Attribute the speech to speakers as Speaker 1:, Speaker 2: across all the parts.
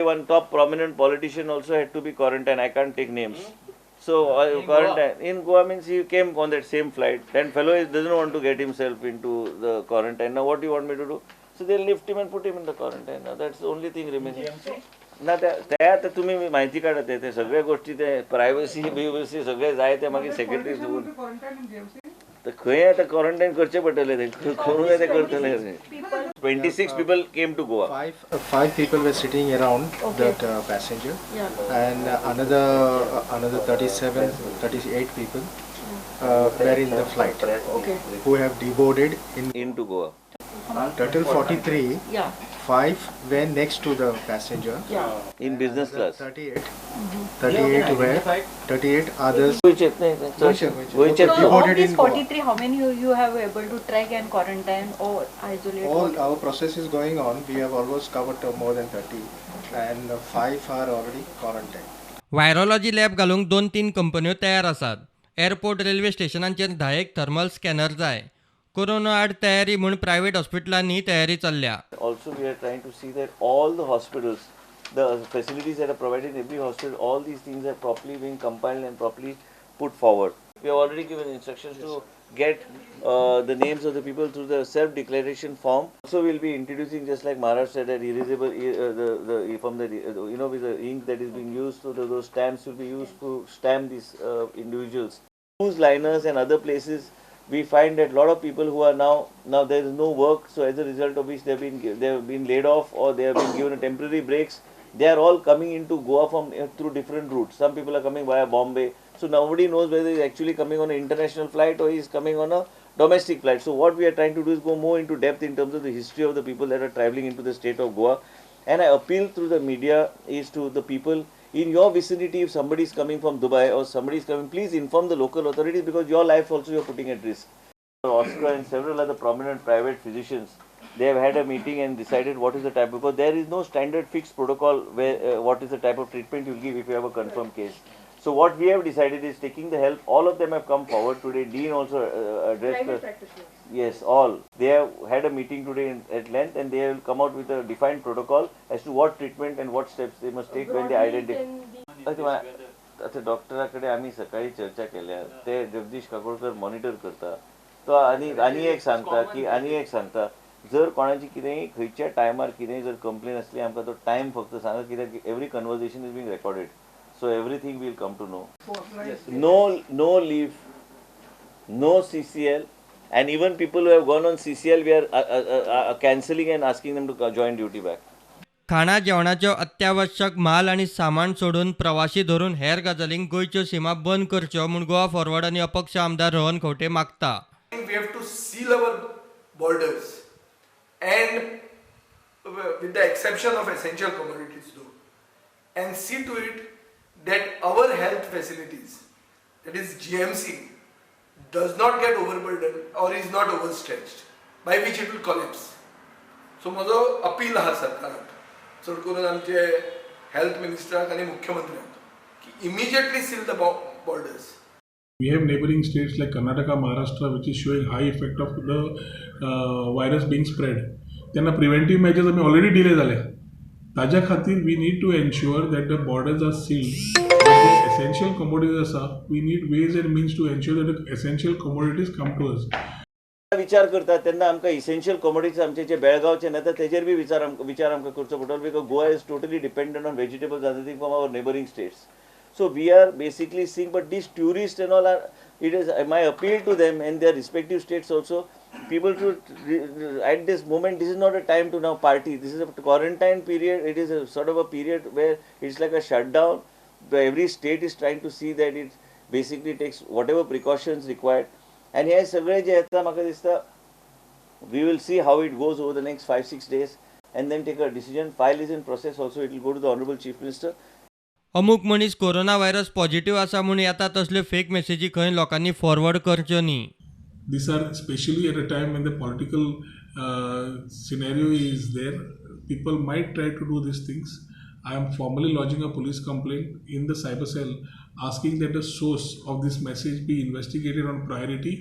Speaker 1: One top prominent politician also had to be quarantined. I can't take names. So quarantine in Goa means he came on that same flight. Then fellow doesn't want to get himself into the quarantine. Now what do you want me to do? So they lift him and put him in the quarantine. Now that's the only thing remaining. ना त्या तर तुम्ही माहिती काढत आहे ते सगळ्या गोष्टी ते प्रायव्हसी बिव्हसी सगळे जाय ते मागीर सेक्रेटरी तर खंय आता क्वारंटाईन करचे पडटले ते करून ते करतले 26 people came to Goa.
Speaker 2: Five people were sitting around that passenger, and another 38 people were in the flight who have deboarded
Speaker 1: into Goa.
Speaker 2: Total 43. 5 were next to the passenger.
Speaker 1: In business class.
Speaker 2: 38 were 38 others.
Speaker 3: All these 43, how many you have able to track and quarantine or isolate?
Speaker 2: All our process is going on. We have almost covered more than 30, and 5 are already quarantined.
Speaker 4: Virology lab घालूंक 2-3 कंपन्यो तयार आसात. Airport railway स्टेशनांचेर 10 thermal scanner जाय. Corona आड तयारी म्हूण private हॉस्पिटलांनी तयारी चल्ल्या.
Speaker 1: Also we are trying to see that all the hospitals, the facilities that are provided in every hospital, all these things are properly being compiled and properly put forward. We have already given instructions to get the names of the people through the self-declaration form. Also we will be introducing, just like Maharashtra, that erasable from the with the ink that is being used, so those stamps will be used to stamp these individuals. Cruise liners and other places, we find that a lot of people who are now there is no work, so as a result of which they have been laid off or they have been given a temporary breaks. They are all coming into Goa from through different routes. Some people are coming via Bombay, so nobody knows whether he is actually coming on an international flight or he is coming on a domestic flight. So what we are trying to do is go more into depth in terms of the history of the people that are traveling into the state of Goa. And I appeal through the media is to the people in your vicinity. If somebody is coming from Dubai or somebody is coming, please inform the local authorities, because your life also you are putting at risk. Oscar and several other prominent private physicians, they have had a meeting and decided what is the type, because there is no standard fixed protocol where what is the type of treatment you will give if you have a confirmed case. So what we have decided is taking the help. All of them have come forward today. Dean also addressed. Yes, all. They have had a meeting today at length, and they will come out with a defined protocol as to what treatment and what steps they must take when they identify. आता डॉक्टराकडे आम्ही सकाळी चर्चा केल्या, ते Jagdish Kakodkar monitor करता. तो आणि एक सांगता जर कोणाची कितेंय खंयच्या टायमार कितेंय जर कंप्लेन असली आमकां तो टायम फक्त सांगा, कित्याक every conversation is being recorded. So everything will come to know. No leave, no CCL, and even people who have gone on CCL, we are cancelling and asking them to join duty back.
Speaker 4: खाणा जेवणाच्यो अत्यावश्यक माल आणि सामान सोडून प्रवासी धरून हेर गजालींक गोंयच्यो सीमा बंद करच्यो म्हूण गोवा फॉरवर्ड आनी अपक्ष आमदार रोहन खंवटे मागता.
Speaker 5: We have to seal our borders, and with the exception of essential commodities though, and see to it that our health facilities, that is GMC, does not get overburdened or is not overstretched, by which it will collapse. So माझो appeal आहा सरकाराक, चड करून आमचे health मिनिस्टराक आनी मुख्यमंत्र्याक, की immediately seal the borders.
Speaker 6: We have neighboring states like Karnataka, Maharashtra, which is showing high effect of the virus being spread. त्यांना preventive measures आम्ही already delay झाले. ताज्या खातीर we need to ensure that the borders are sealed. The essential commodities आसा, we need ways and means to ensure that the essential commodities come to us.
Speaker 1: विचार करतात तेन्ना आमकां इसेन्शियल कमोडिटीज आमचे जे बेळगांवचे येता तेजेर बी विचार आमकां करचो पडटलो, because Goa is totally dependent on vegetables and everything from our neighbouring states. So we are basically seeing, but these tourists and all are, it is my appeal to them and their respective states also, people to, at this moment, this is not a time to now party. This is a quarantine period. It is a sort of a period where it's like a shutdown, where every state is trying to see that it basically takes whatever precautions required. And here सगळे जे येता म्हाका दिसता, we will see how it goes over the next 5-6 days and then take a decision. File is in process also. It will go to the Honorable Chief Minister.
Speaker 4: अमूक मनीस corona virus positive आसा म्हूण येता तसल्यो fake मेसेजी खंय लोकांनी forward करच्यो न्ही.
Speaker 6: These are especially at a time when the political scenario is there. People might try to do these things. I am formally lodging a police complaint in the cyber cell asking that the source of this message be investigated on priority.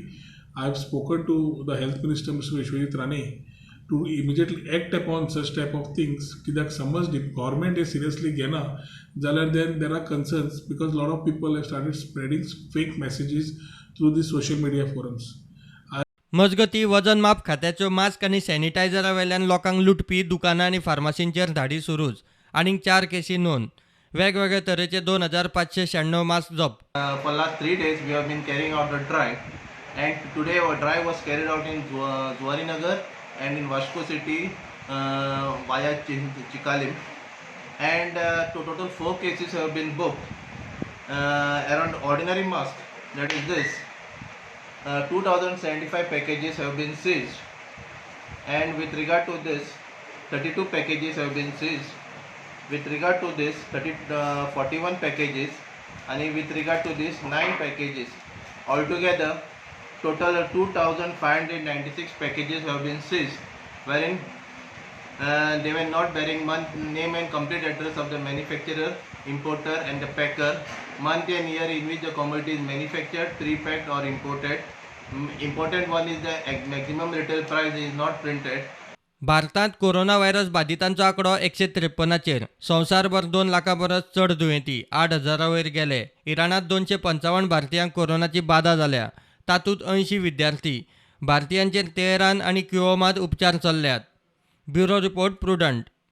Speaker 6: I have spoken to the Health Minister, Mr. Vishwajit Rane, to immediately act upon such type of things. कित्याक समज government हे seriously घेना जाल्यार then there are concerns because lot of people have started spreading fake messages through the social media forums.
Speaker 4: मजगती वजन माप खात्याच्यो mask आनी सॅनिटायझरा वेल्यान लोकांक लुटपी दुकानां आनी फार्मासींचेर धाडी सुरूच. आनीक 4 केसी नोंद. वेगवेगळे तरेचे 2596 मास्क जप्त.
Speaker 7: For last 3 days we have been carrying out a drive, and today our drive was carried out in Zuarinagar and in Vasco City via Chikalim, and total 4 cases have been booked. Around ordinary mask, that is this, 2075 packages have been seized, and with regard to this 32 packages have been seized. With regard to this 41 packages, and with regard to this 9 packages. Altogether total 2596 packages have been seized, wherein they were not bearing month, name and complete address of the manufacturer, importer and the packer, month and year in which the commodity is manufactured, pre-packed or imported. Important one is the maximum retail price is not printed.
Speaker 4: भारतांत corona virus बाधितांचो आंकडो 153चेर. संवसारभर 2 लाखां परस चड दुयेंती 8,000 वयर गेले. इराणांत 255 भारतीयांक कोरोनाची बाधा जाल्या. तातूंत 80 विद्यार्थी. भारतीयांचेर तेहरान आनी क्युओमांत उपचार चल्ल्यात. Bureau report prudent.